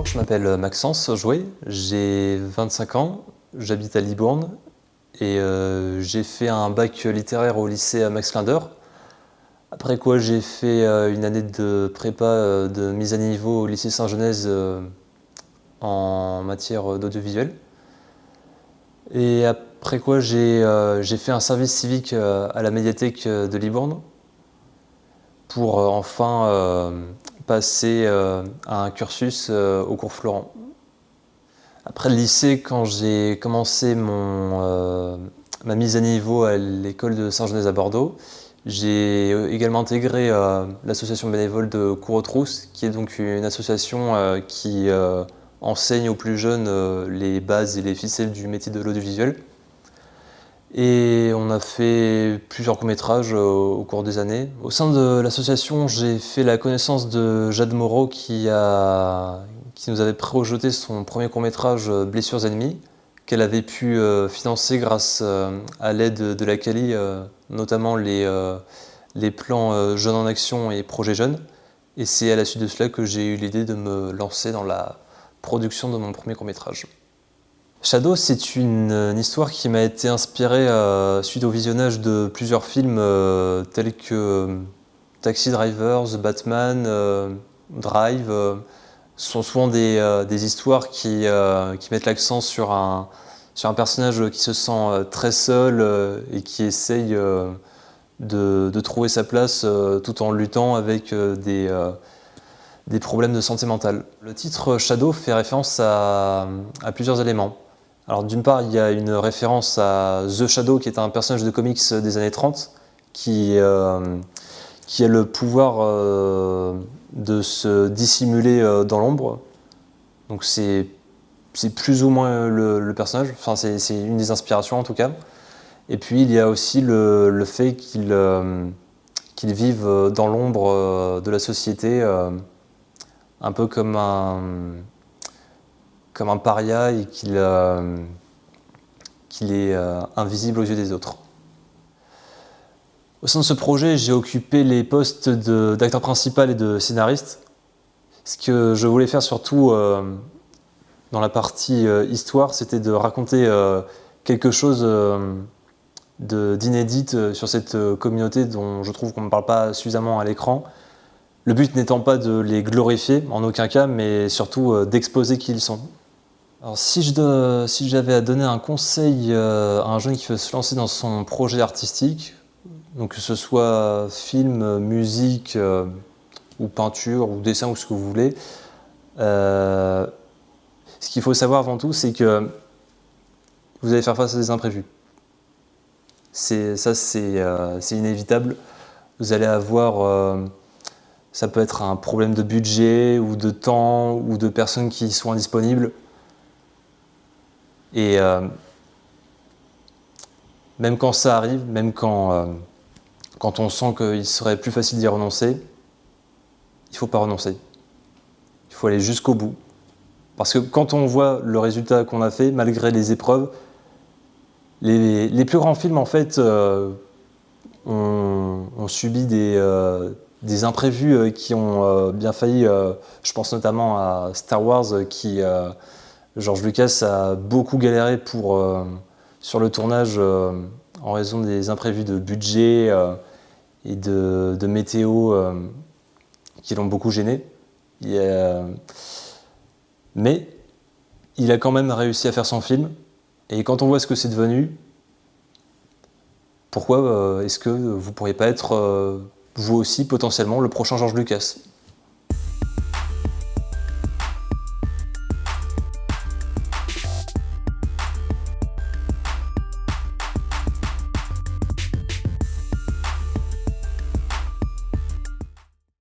Bonjour, je m'appelle Maxence Jouet, j'ai 25 ans, j'habite à Libourne et j'ai fait un bac littéraire au lycée Max Linder. Après quoi j'ai fait une année de prépa de mise à niveau au lycée Saint-Genèse en matière d'audiovisuel. Et après quoi j'ai fait un service civique à la médiathèque de Libourne pour enfin passer à un cursus au cours Florent. Après le lycée, quand j'ai commencé ma mise à niveau à l'école de Saint-Genèse à Bordeaux, j'ai également intégré l'association bénévole de Cours aux Trousses, qui est donc une association qui enseigne aux plus jeunes les bases et les ficelles du métier de l'audiovisuel. Et on a fait plusieurs courts-métrages au cours des années. Au sein de l'association, j'ai fait la connaissance de Jade Moreau qui nous avait projeté son premier court-métrage Blessures ennemies, qu'elle avait pu financer grâce à l'aide de la CALI, notamment les plans Jeunes en Action et Projet Jeunes. Et c'est à la suite de cela que j'ai eu l'idée de me lancer dans la production de mon premier court-métrage. Shadow, c'est une histoire qui m'a été inspirée suite au visionnage de plusieurs films tels que Taxi Driver, The Batman, Drive. Ce sont souvent des histoires qui mettent l'accent sur un personnage qui se sent très seul et qui essaye de trouver sa place tout en luttant avec des problèmes de santé mentale. Le titre Shadow fait référence à plusieurs éléments. Alors d'une part, il y a une référence à The Shadow, qui est un personnage de comics des années 30, qui a le pouvoir de se dissimuler dans l'ombre. Donc c'est plus ou moins le personnage, enfin c'est une des inspirations en tout cas. Et puis il y a aussi le fait qu'il vive dans l'ombre de la société, un peu comme un paria, et qu'il est invisible aux yeux des autres. Au sein de ce projet, j'ai occupé les postes d'acteur principal et de scénariste. Ce que je voulais faire surtout dans la partie histoire, c'était de raconter quelque chose d'inédit sur cette communauté dont je trouve qu'on ne parle pas suffisamment à l'écran. Le but n'étant pas de les glorifier, en aucun cas, mais surtout d'exposer qui ils sont. Alors, si j'avais à donner un conseil à un jeune qui veut se lancer dans son projet artistique, donc que ce soit film, musique ou peinture ou dessin ou ce que vous voulez, ce qu'il faut savoir avant tout, c'est que vous allez faire face à des imprévus. C'est inévitable. Vous allez avoir, ça peut être un problème de budget ou de temps ou de personnes qui sont indisponibles. Et même quand ça arrive, même quand on sent qu'il serait plus facile d'y renoncer, il ne faut pas renoncer. Il faut aller jusqu'au bout. Parce que quand on voit le résultat qu'on a fait, malgré les épreuves, les plus grands films en fait ont subi des imprévus qui ont bien failli. Je pense notamment à Star Wars qui... George Lucas a beaucoup galéré sur le tournage en raison des imprévus de budget et de météo qui l'ont beaucoup gêné. Mais il a quand même réussi à faire son film. Et quand on voit ce que c'est devenu, pourquoi est-ce que vous ne pourriez pas être vous aussi potentiellement le prochain George Lucas ?